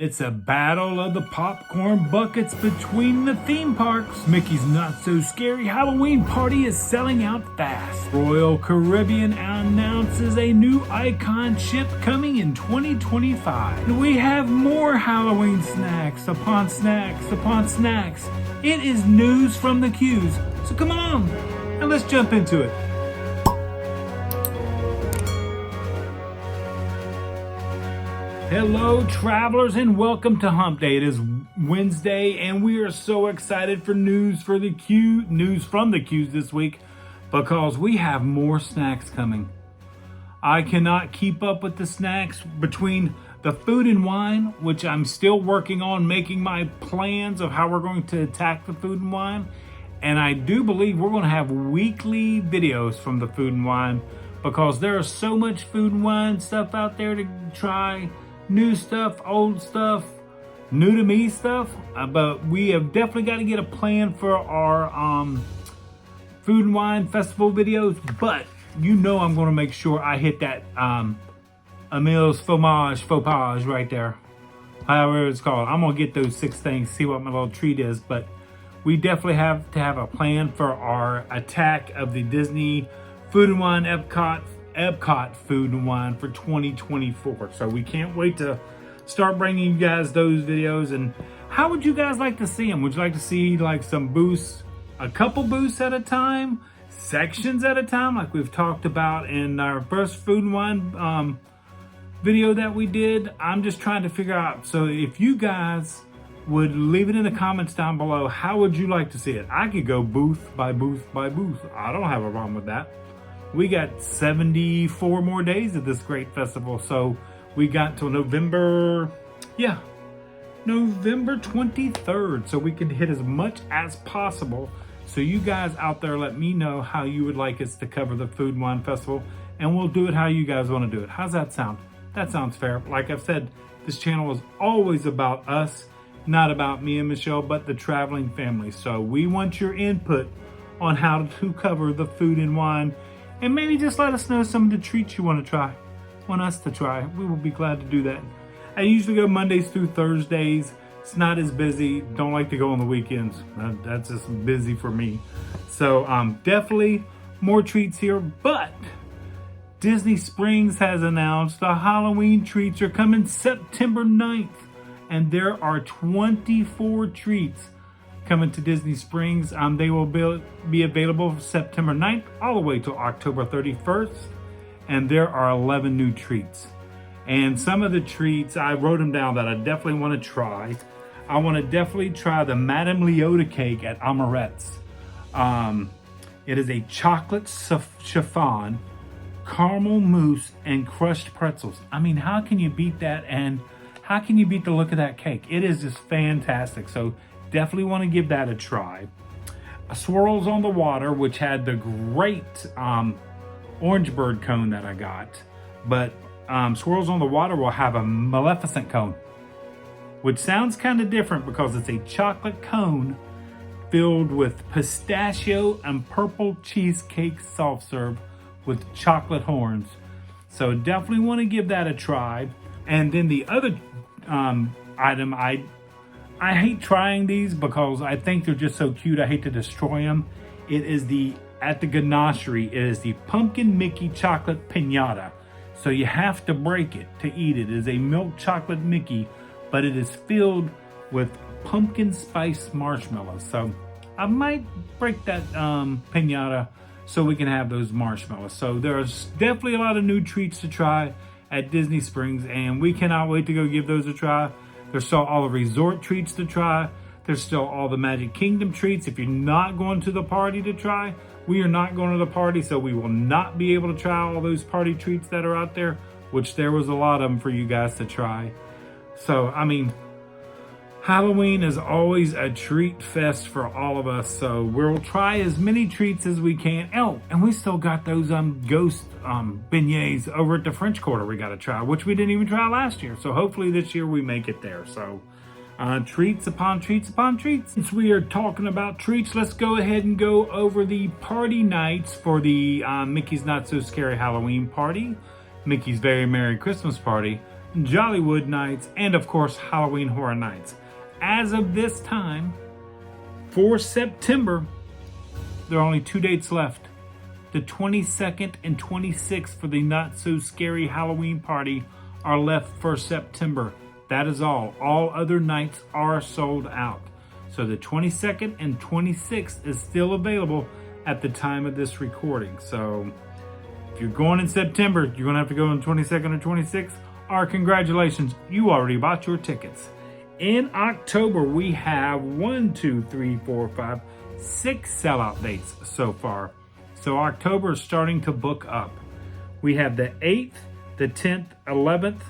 It's a battle of the popcorn buckets between the theme parks. Mickey's Not So Scary Halloween Party is selling out fast. Royal Caribbean announces a new icon ship coming in 2025. And we have more Halloween snacks upon snacks upon snacks. It is news from the queues. So come on, and let's jump into it. Hello travelers and welcome to Hump Day. It is Wednesday and we are so excited for news from the queues this week because we have more snacks coming. I cannot keep up with the snacks between the food and wine, which I'm still working on making my plans of how we're going to attack the food and wine. And I do believe we're going to have weekly videos from the food and wine because there is so much food and wine stuff out there to try. New stuff, old stuff, new to me stuff, but we have definitely got to get a plan for our food and wine festival videos. But you know I'm going to make sure I hit that Emil's faux pas right there, however it's called. I'm going to get those 6 things, see what my little treat is. But we definitely have to have a plan for our attack of the Disney Food and Wine Epcot Food and Wine for 2024. So we can't wait to start bringing you guys those videos. And how would you guys like to see them? Would you like to see like some booths, a couple booths at a time, sections at a time, like we've talked about in our first Food and Wine video that we did? I'm just trying to figure out. So if you guys would leave it in the comments down below, how would you like to see it? I could go booth by booth by booth. I don't have a problem with that. We got 74 more days of this great festival. So we got till November 23rd. So we can hit as much as possible. So you guys out there, let me know how you would like us to cover the Food and Wine Festival. And we'll do it how you guys want to do it. How's that sound? That sounds fair. Like I've said, this channel is always about us, not about me and Michelle, but the traveling family. So we want your input on how to cover the Food and Wine. And maybe just let us know some of the treats you want us to try. We will be glad to do that. I usually go Mondays through Thursdays. It's not as busy. Don't like to go on the weekends. That's just busy for me. So definitely more treats here. But Disney Springs has announced the Halloween treats are coming September 9th. And there are 24 treats coming to Disney Springs. They will be available September 9th all the way to October 31st. And there are 11 new treats. And some of the treats, I wrote them down that I definitely want to try. I want to definitely try the Madame Leota cake at Amorette's. It is a chocolate chiffon, caramel mousse, and crushed pretzels. I mean, how can you beat that? And how can you beat the look of that cake? It is just fantastic. So definitely want to give that a try. Swirls on the Water, which had the great orange bird cone that I got. But Swirls on the Water will have a Maleficent cone, which sounds kind of different because it's a chocolate cone filled with pistachio and purple cheesecake soft serve with chocolate horns. So definitely want to give that a try. And then the other item, I hate trying these because I think they're just so cute. I hate to destroy them. It is at the Ganachery, it is the Pumpkin Mickey Chocolate Piñata. So you have to break it to eat it. It is a milk chocolate Mickey, but it is filled with pumpkin spice marshmallows. So I might break that piñata so we can have those marshmallows. So there's definitely a lot of new treats to try at Disney Springs, and we cannot wait to go give those a try. There's still all the resort treats to try. There's still all the Magic Kingdom treats. If you're not going to the party to try, we are not going to the party, so we will not be able to try all those party treats that are out there, which there was a lot of them for you guys to try. So, I mean, Halloween is always a treat fest for all of us, so we'll try as many treats as we can. Oh, and we still got those ghost beignets over at the French Quarter we got to try, which we didn't even try last year. So hopefully this year we make it there. So treats upon treats upon treats. Since we are talking about treats, let's go ahead and go over the party nights for the Mickey's Not So Scary Halloween Party, Mickey's Very Merry Christmas Party, Jollywood Nights, and of course Halloween Horror Nights. As of this time, for September, there are only 2 dates left. The 22nd and 26th for the Not So Scary Halloween party are left for September. That is all. All other nights are sold out. So the 22nd and 26th is still available at the time of this recording. So if you're going in September, you're going to have to go on 22nd or 26th. Or congratulations, you already bought your tickets. In October, we have 6 sellout dates so far. So October is starting to book up. We have the 8th, the 10th, 11th,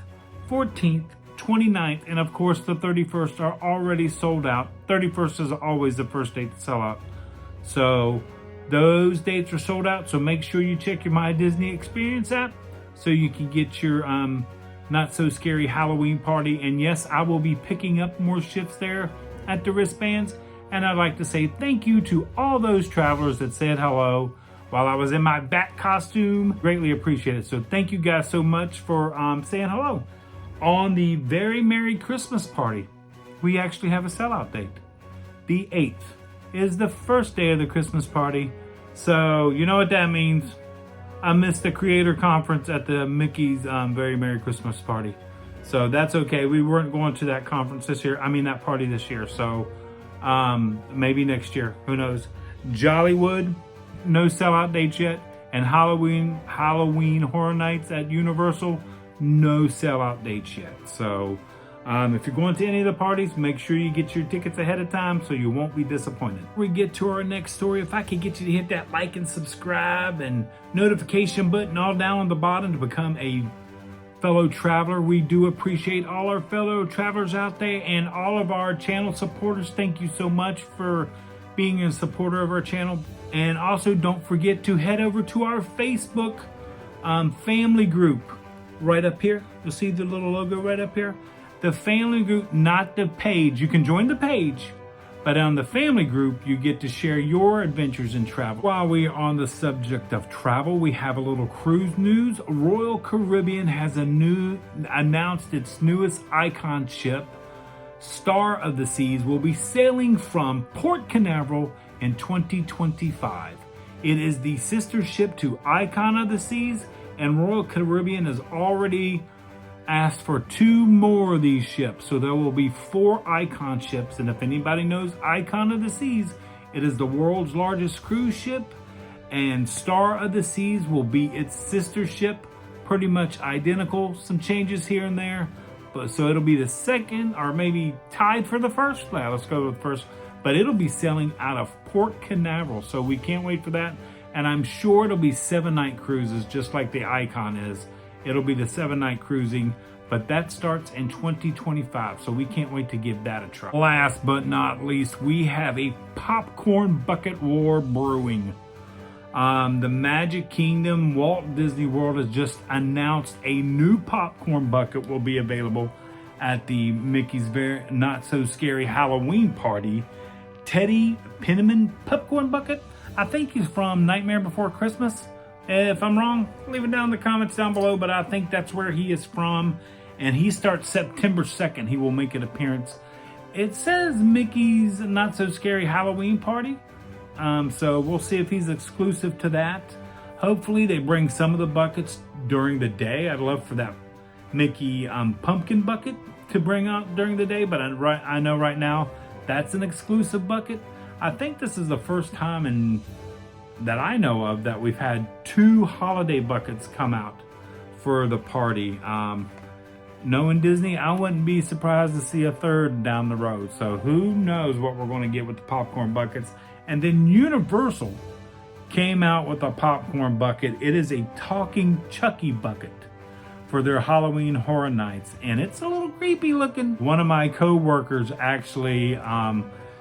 14th, 29th, and of course the 31st are already sold out. 31st is always the first date to sell out. So those dates are sold out. So make sure you check your My Disney Experience app so you can get your Not So Scary Halloween party. And yes, I will be picking up more shifts there at the wristbands. And I'd like to say thank you to all those travelers that said hello while I was in my bat costume. Greatly appreciate it. So thank you guys so much for saying hello. On the very Merry Christmas party, we actually have a sellout date. The 8th is the first day of the Christmas party. So you know what that means. I missed the creator conference at the Mickey's very Merry Christmas party. So that's okay. We weren't going to that conference this year. I mean that party this year. So maybe next year, who knows. Jollywood, no sellout dates yet. And Halloween Horror Nights at Universal, no sellout dates yet. So if you're going to any of the parties, make sure you get your tickets ahead of time so you won't be disappointed. Before we get to our next story, if I could get you to hit that like and subscribe and notification button all down on the bottom to become a fellow traveler. We do appreciate all our fellow travelers out there and all of our channel supporters. Thank you so much for being a supporter of our channel. And also don't forget to head over to our Facebook family group right up here. You'll see the little logo right up here. The family group, not the page. You can join the page, but on the family group, you get to share your adventures in travel. While we are on the subject of travel, we have a little cruise news. Royal Caribbean has announced its newest icon ship, Star of the Seas, will be sailing from Port Canaveral in 2025. It is the sister ship to Icon of the Seas, and Royal Caribbean has already asked for 2 more of these ships. So there will be 4 Icon ships. And if anybody knows Icon of the Seas, it is the world's largest cruise ship. And Star of the Seas will be its sister ship, pretty much identical. Some changes here and there. But so it'll be the second, or maybe tied for the first. Yeah, let's go with first. But it'll be sailing out of Port Canaveral. So we can't wait for that. And I'm sure it'll be 7-night cruises, just like the Icon is. It'll be the 7-night cruising, but that starts in 2025, so we can't wait to give that a try. Last but not least, we have a popcorn bucket war brewing. The Magic Kingdom Walt Disney World has just announced a new popcorn bucket will be available at the Mickey's Very Not So Scary Halloween party. Teddy Penniman popcorn bucket. I think he's from Nightmare Before Christmas. If I'm wrong, leave it down in the comments down below, but I think that's where he is from. And he starts September 2nd. He will make an appearance. It says Mickey's Not So Scary Halloween party. So we'll see if he's exclusive to that. Hopefully they bring some of the buckets during the day. I'd love for that Mickey pumpkin bucket to bring out during the day, but I know right now that's an exclusive bucket. I think this is the first time that I know of that we've had 2 holiday buckets come out for the party. Knowing Disney, I wouldn't be surprised to see a 3rd down the road. So who knows what we're going to get with the popcorn buckets. And then Universal came out with a popcorn bucket. It is a talking Chucky bucket for their Halloween Horror Nights. And it's a little creepy looking. One of my co-workers actually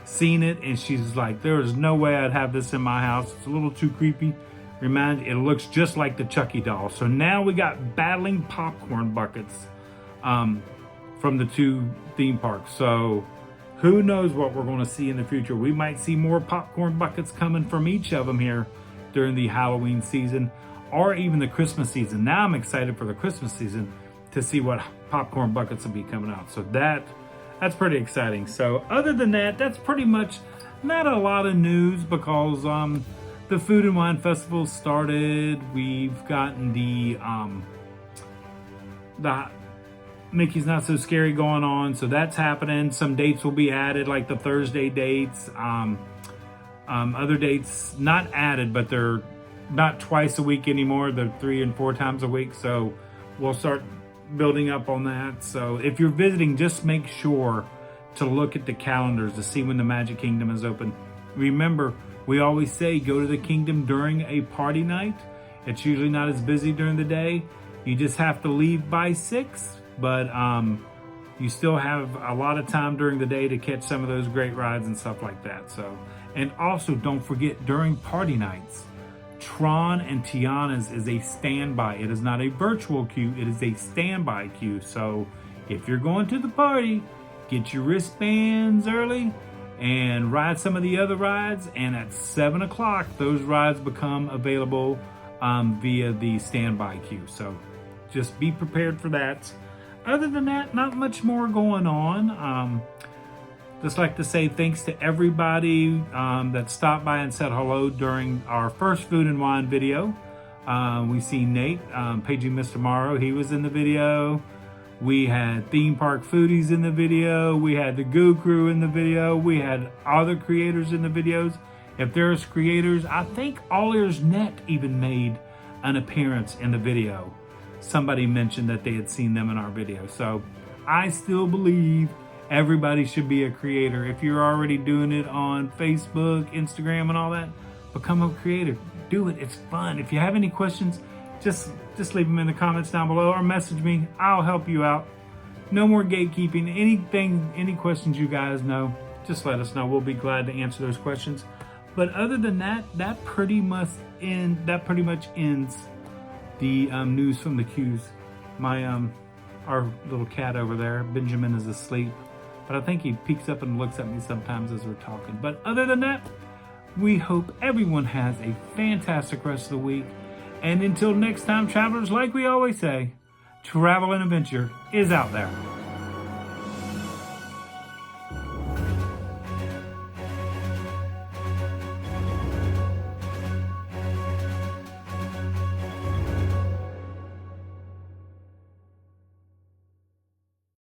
seen it, and she's like, there is no way I'd have this in my house. It's a little too creepy. It looks just like the Chucky doll. So now we got battling popcorn buckets from the 2 theme parks. So who knows what we're going to see in the future. We might see more popcorn buckets coming from each of them here during the Halloween season or even the Christmas season. Now I'm excited for the Christmas season to see what popcorn buckets will be coming out. So that's pretty exciting. So other than that, that's pretty much not a lot of news, because the Food and Wine Festival started. We've gotten the Mickey's Not So Scary going on, so that's happening. Some dates will be added, like the Thursday dates. Other dates not added, but they're not twice a week anymore. They're 3 and 4 times a week, so we'll start building up on that. So if you're visiting, just make sure to look at the calendars to see when the Magic Kingdom is open. Remember, we always say go to the kingdom during a party night. It's usually not as busy during the day. You just have to leave by 6, but you still have a lot of time during the day to catch some of those great rides and stuff like that. So, and also don't forget, during party nights, Tron and Tiana's is a standby. It is not a virtual queue, it is a standby queue. So if you're going to the party, get your wristbands early and ride some of the other rides, and at 7 o'clock those rides become available via the standby queue. So just be prepared for that. Other than that, not much more going on. Just like to say thanks to everybody that stopped by and said hello during our first Food and Wine video. We see Nate, Paging Mr. Morrow, he was in the video. We had Theme Park Foodies in the video. We had the Goo Crew in the video. We had other creators in the videos. If there's creators, I think All Ears Net even made an appearance in the video. Somebody mentioned that they had seen them in our video. So I still believe everybody should be a creator. If you're already doing it on Facebook, Instagram, and all that, become a creator. Do it. It's fun. If you have any questions, just leave them in the comments down below or message me. I'll help you out. No more gatekeeping. Anything, any questions you guys know, just let us know. We'll be glad to answer those questions. But other than that, that pretty much ends the news from the queues. Our little cat over there, Benjamin, is asleep, but I think he peeks up and looks at me sometimes as we're talking. But other than that, we hope everyone has a fantastic rest of the week. And until next time, travelers, like we always say, travel and adventure is out there.